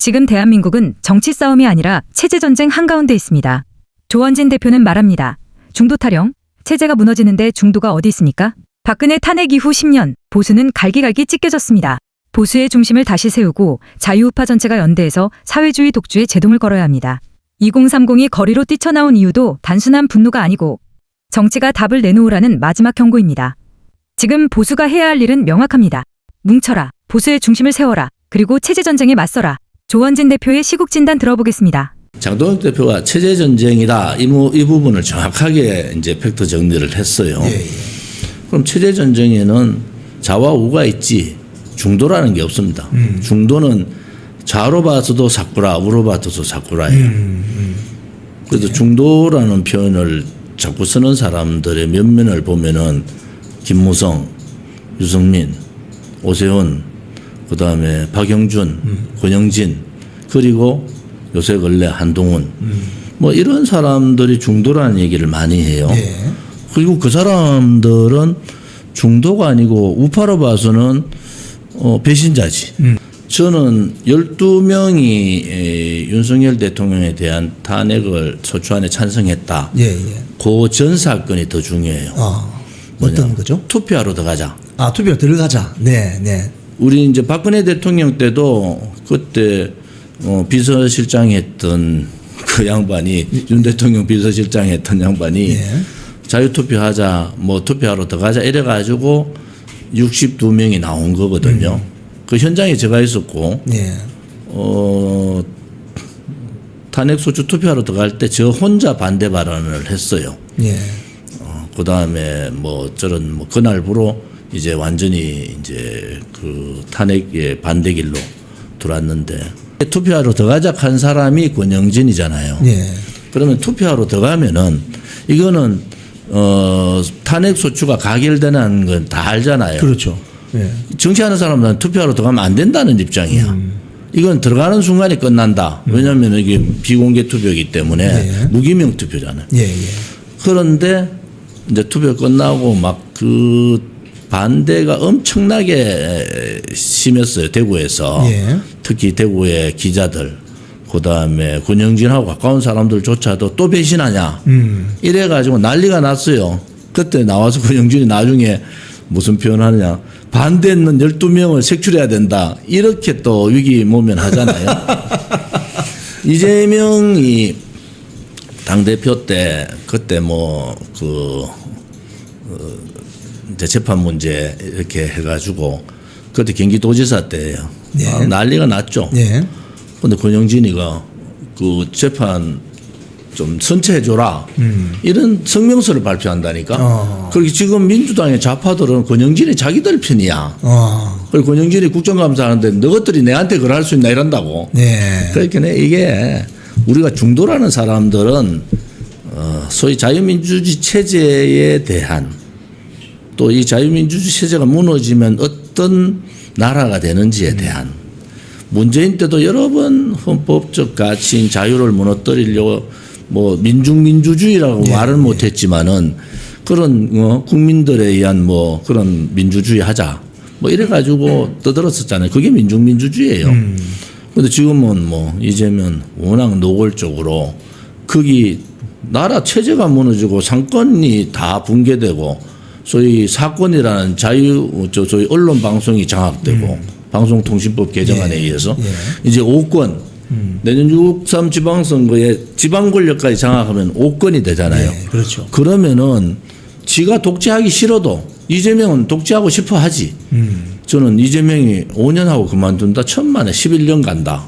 지금 대한민국은 정치 싸움이 아니라 체제 전쟁 한가운데 있습니다. 조원진 대표는 말합니다. 중도 타령, 체제가 무너지는데 중도가 어디 있습니까? 박근혜 탄핵 이후 10년, 보수는 갈기갈기 찢겨졌습니다. 보수의 중심을 다시 세우고 자유우파 전체가 연대해서 사회주의 독주에 제동을 걸어야 합니다. 2030이 거리로 뛰쳐나온 이유도 단순한 분노가 아니고 정치가 답을 내놓으라는 마지막 경고입니다. 지금 보수가 해야 할 일은 명확합니다. 뭉쳐라, 보수의 중심을 세워라, 그리고 체제 전쟁에 맞서라. 조원진 대표의 시국 진단 들어보겠습니다. 장동혁 대표가 체제 전쟁이다 이 부분을 정확하게 이제 팩트 정리를 했어요. 그럼 체제 전쟁에는 좌와 우가 있지 중도라는 게 없습니다. 중도는 좌로 봐서도 사쿠라, 우로 봐서도 사쿠라예요. 그래서 중도라는 표현을 자꾸 쓰는 사람들의 면면을 보면은 김무성, 유승민, 오세훈, 그 다음에 박영준, 권영진, 그리고 요새 근래 한동훈, 뭐 이런 사람들이 중도라는 얘기를 많이 해요. 그리고 그 사람들은 중도가 아니고 우파로 봐서는 배신자지. 저는 12명이 윤석열 대통령에 대한 탄핵을 소추안에 찬성했다. 그 전 사건이 더 중요해요. 어떤 거죠? 투표하러 들어가자. 투표 들어가자. 네. 우리 이제 박근혜 대통령 때도 그때 비서실장 했던 그 양반이 윤 대통령 비서실장 했던 양반이 자유투표하자 뭐 투표하러 들어가자 이래가지고 62명이 나온 거거든요. 그 현장에 제가 있었고 탄핵소추 투표하러 들어갈 때 저 혼자 반대 발언을 했어요. 그 다음에 뭐 저런 뭐 그날부로 이제 완전히 이제 그 탄핵의 반대길로 들어왔는데 투표하러 들어가자 한 사람이 권영진이잖아요. 그러면 투표하러 들어가면은 이거는 탄핵 소추가 가결되는 건 다 알잖아요. 그렇죠. 정치하는 사람들은 투표하러 들어가면 안 된다는 입장이야. 이건 들어가는 순간에 끝난다. 왜냐하면 이게 비공개 투표이기 때문에 무기명 투표잖아요. 그런데 이제 투표 끝나고 막 그 반대가 엄청나게 심했어요. 대구에서. 특히 대구의 기자들, 그 다음에 권영진하고 가까운 사람들조차도 또 배신하냐. 이래가지고 난리가 났어요. 그때 나와서 권영진이 나중에 무슨 표현하느냐. 반대했는 12명을 색출해야 된다. 이렇게 또 위기모면하잖아요. 이재명이 당대표 때 그때 뭐 이제 재판 문제 이렇게 해가지고 그때 경기도지사 때예요. 난리가 났죠. 근데 권영진이가 그 재판 좀 선체해줘라 이런 성명서를 발표한다니까. 그리고 지금 민주당의 좌파들은 권영진이 자기들 편이야. 그리고 권영진이 국정감사하는데 너것들이 내한테 그걸 할 수 있나 이런다고. 그러니까 이게 우리가 중도라는 사람들은 소위 자유민주주의 체제에 대한 또 이 자유민주주의 체제가 무너지면 어떤 나라가 되는지에 대한 문재인 때도 여러 번 헌법적 가치인 자유를 무너뜨리려고 뭐 민중민주주의라고 말은 못했지만은 그런 국민들에 의한 뭐 그런 민주주의 하자 뭐 이래가지고 떠들었었잖아요. 그게 민중민주주의예요. 근데 지금은 뭐 이재명 워낙 노골적으로 거기 나라 체제가 무너지고 상권이 다 붕괴되고 소위 사건이라는 소위 언론 방송이 장악되고 방송통신법 개정안에 의해서 이제 5권 내년 6.3 지방선거에 지방 권력까지 장악하면 5권이 되잖아요. 그렇죠. 그러면은 지가 독재하기 싫어도 이재명은 독재하고 싶어 하지. 저는 이재명이 5년 하고 그만둔다 천만에 11년 간다.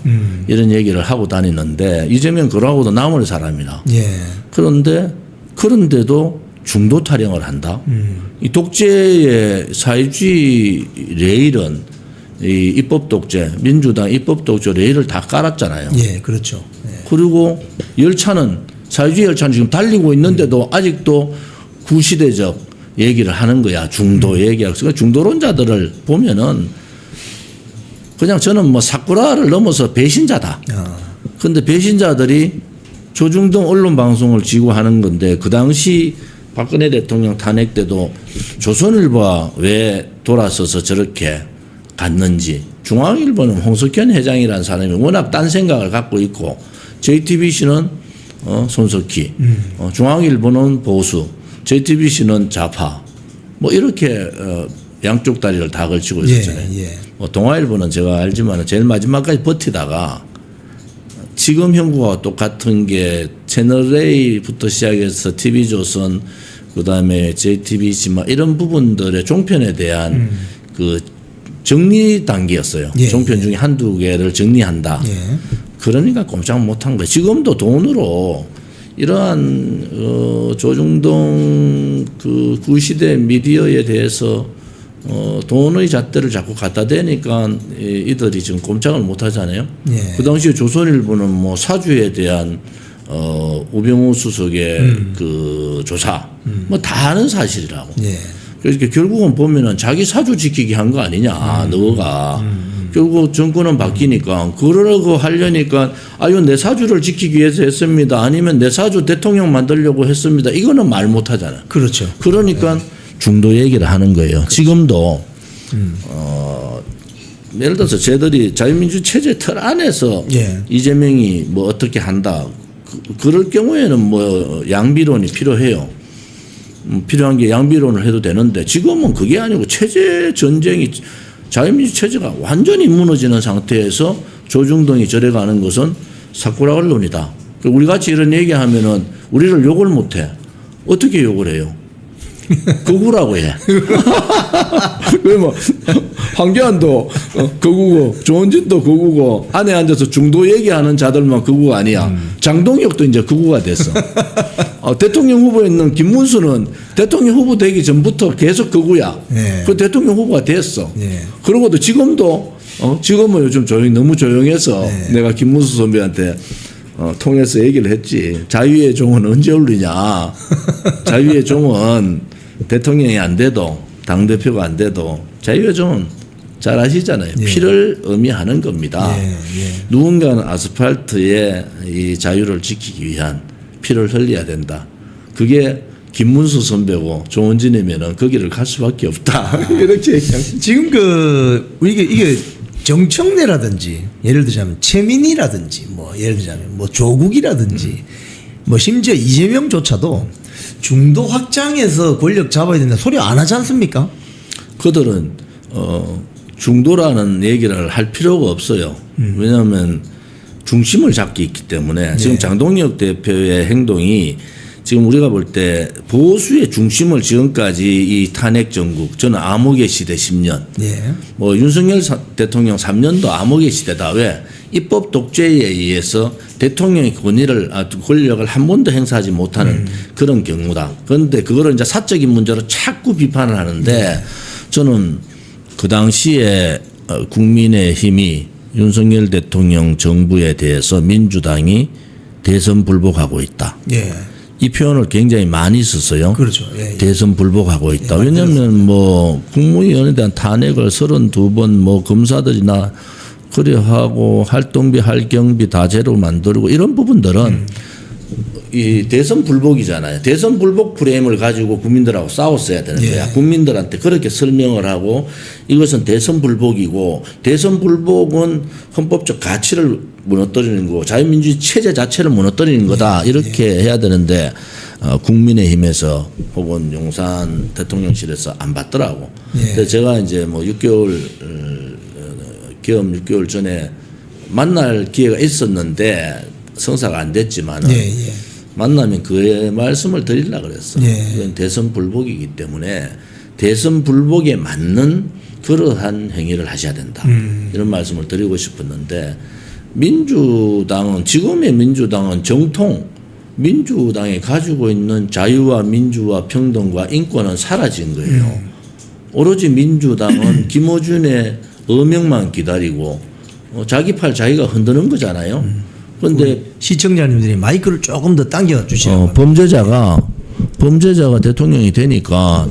이런 얘기를 하고 다니는데 이재명 그러고도 남을 사람이다. 그런데도 중도 타령을 한다. 이 독재의 사회주의 레일은 이 입법 독재, 민주당 입법 독재 레일을 다 깔았잖아요. 그렇죠. 그리고 열차는 사회주의 열차는 지금 달리고 있는데도 아직도 구시대적 얘기를 하는 거야. 중도 얘기하고. 그러니까 중도론자들을 보면은 그냥 저는 뭐 사쿠라를 넘어서 배신자다. 그런데 배신자들이 조중동 언론 방송을 지고 하는 건데 그 당시 박근혜 대통령 탄핵 때도 조선일보가 왜 돌아서서 저렇게 갔는지 중앙일보는 홍석현 회장이라는 사람이 워낙 딴 생각을 갖고 있고 JTBC는 손석희, 중앙일보는 보수, JTBC는 좌파 뭐 이렇게 양쪽 다리를 다 걸치고 있었잖아요. 뭐 동아일보는 제가 알지만 제일 마지막까지 버티다가 지금 형국과 똑같은 게 채널A부터 시작해서 TV조선 그다음에 JTBC 막 이런 부분들의 종편에 대한 그 정리 단계였어요. 종편 중에 한두 개를 정리한다. 그러니까 꼼짝 못한 거예요. 지금도 돈으로 이러한 조중동 그 구시대 미디어에 대해서 돈의 잣대를 자꾸 갖다 대니까 이들이 지금 꼼짝을 못 하잖아요. 그 당시에 조선일보는 뭐 사주에 대한 우병우 수석의 그 조사 뭐 다 아는 사실이라고. 그러니까 결국은 보면은 자기 사주 지키기 한 거 아니냐 너가. 결국 정권은 바뀌니까 그러려고 하려니까 이건 내 사주를 지키기 위해서 했습니다. 아니면 내 사주 대통령 만들려고 했습니다. 이거는 말 못 하잖아요. 그렇죠. 그러니까 중도 얘기를 하는 거예요. 그렇죠. 지금도 예를 들어서 쟤들이 자유민주 체제 틀 안에서 이재명이 뭐 어떻게 한다. 그럴 경우에는 뭐 양비론이 필요해요. 필요한 게 양비론을 해도 되는데 지금은 그게 아니고 체제 전쟁이 자유민주 체제가 완전히 무너지는 상태에서 조중동이 저래 가는 것은 사쿠라 언론이다. 우리 같이 이런 얘기하면은 우리를 욕을 못 해. 어떻게 욕을 해요? 거구라고 해. 그러면 황교안도 거구고 조원진도 거구고 안에 앉아서 중도 얘기하는 자들만 거구가 아니야. 장동혁도 이제 거구가 됐어. 대통령 후보에 있는 김문수는 대통령 후보 되기 전부터 계속 거구야. 그 대통령 후보가 됐어. 그러고도 지금도 지금은 요즘 너무 조용해서 내가 김문수 선배한테 통해서 얘기를 했지. 자유의 종은 언제 울리냐. 자유의 종은 대통령이 안 돼도 당대표가 안 돼도 자유의 종은 잘 아시잖아요. 피를 의미하는 겁니다. 누군가는 아스팔트에 이 자유를 지키기 위한 피를 흘려야 된다. 그게 김문수 선배고 조원진이면은 거기를 갈 수밖에 없다. 이렇게 얘기합니다. 지금 이게 정청래라든지 예를 들자면 최민희라든지 뭐 예를 들자면 뭐 조국이라든지 뭐 심지어 이재명조차도 중도 확장해서 권력 잡아야 된다 소리 안 하지 않습니까? 그들은 중도라는 얘기를 할 필요가 없어요. 왜냐하면 중심을 잡기 있기 때문에 지금 장동혁 대표의 행동이 지금 우리가 볼 때 보수의 중심을 지금까지 이 탄핵 정국 저는 암흑의 시대 10년 뭐 윤석열 대통령 3년도 암흑의 시대다. 왜? 입법 독재에 의해서 대통령의 권력을 한 번도 행사하지 못하는 그런 경우다. 그런데 그거를 이제 사적인 문제로 자꾸 비판을 하는데 저는 그 당시에 국민의힘이 윤석열 대통령 정부에 대해서 민주당이 대선 불복하고 있다. 이 표현을 굉장히 많이 썼어요. 그렇죠. 대선 불복하고 있다. 왜냐하면 뭐 국무위원에 대한 탄핵을 32번 뭐 검사들이나 그래 하고 활동비 할경비 다 제로 만들고 이런 부분들은 이 대선 불복이잖아요. 대선 불복 프레임을 가지고 국민들하고 싸웠어야 되는 거야. 국민들한테 그렇게 설명을 하고 이것은 대선 불복이고 대선 불복은 헌법적 가치를 무너뜨리는 거고 자유민주주의 체제 자체를 무너뜨리는 거다. 이렇게 해야 되는데 국민의힘에서 혹은 용산 대통령실에서 안 받더라고. 그래서 제가 이제 뭐 6개월 계엄 6개월 전에 만날 기회가 있었는데 성사가 안 됐지만 만나면 그의 말씀을 드리려고 그랬어. 이건 대선 불복이기 때문에 대선 불복에 맞는 그러한 행위를 하셔야 된다. 이런 말씀을 드리고 싶었는데 민주당은 지금의 민주당은 정통 민주당이 가지고 있는 자유와 민주와 평등과 인권은 사라진 거예요. 오로지 민주당은 김어준의 어명만 기다리고 자기 팔 자기가 흔드는 거잖아요. 그런데 시청자님들이 마이크를 조금 더 당겨 주시면 범죄자가 대통령이 되니까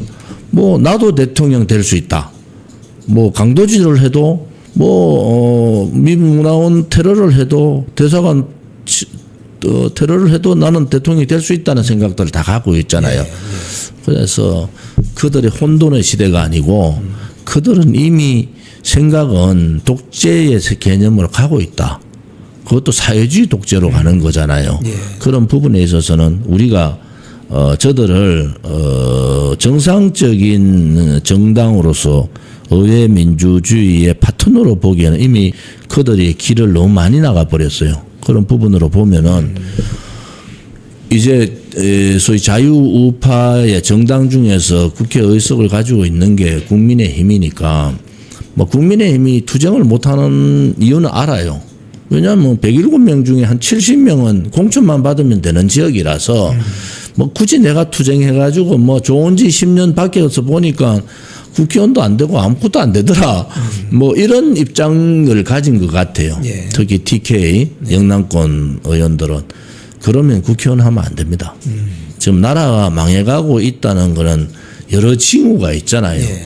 뭐 나도 대통령 될 수 있다. 뭐 강도질을 해도 뭐 미문화원 테러를 해도 대사관 테러를 해도 나는 대통령이 될 수 있다는 생각들을 다 갖고 있잖아요. 그래서 그들의 혼돈의 시대가 아니고 그들은 이미 생각은 독재의 개념으로 가고 있다. 그것도 사회주의 독재로 가는 거잖아요. 예. 그런 부분에 있어서는 우리가 저들을 정상적인 정당으로서 의회 민주주의의 파트너로 보기에는 이미 그들이 길을 너무 많이 나가 버렸어요. 그런 부분으로 보면은 이제 소위 자유우파의 정당 중에서 국회 의석을 가지고 있는 게 국민의힘이니까 뭐 국민의힘이 투쟁을 못하는 이유는 알아요. 왜냐하면 107명 중에 한 70명은 공천만 받으면 되는 지역이라서 뭐 굳이 내가 투쟁해가지고 뭐 좋은 지 10년 밖에서 보니까 국회의원도 안 되고 아무것도 안 되더라. 뭐 이런 입장을 가진 것 같아요. 예. 특히 TK 영남권 의원들은 그러면 국회의원 하면 안 됩니다. 지금 나라가 망해가고 있다는 거는 여러 징후가 있잖아요. 예.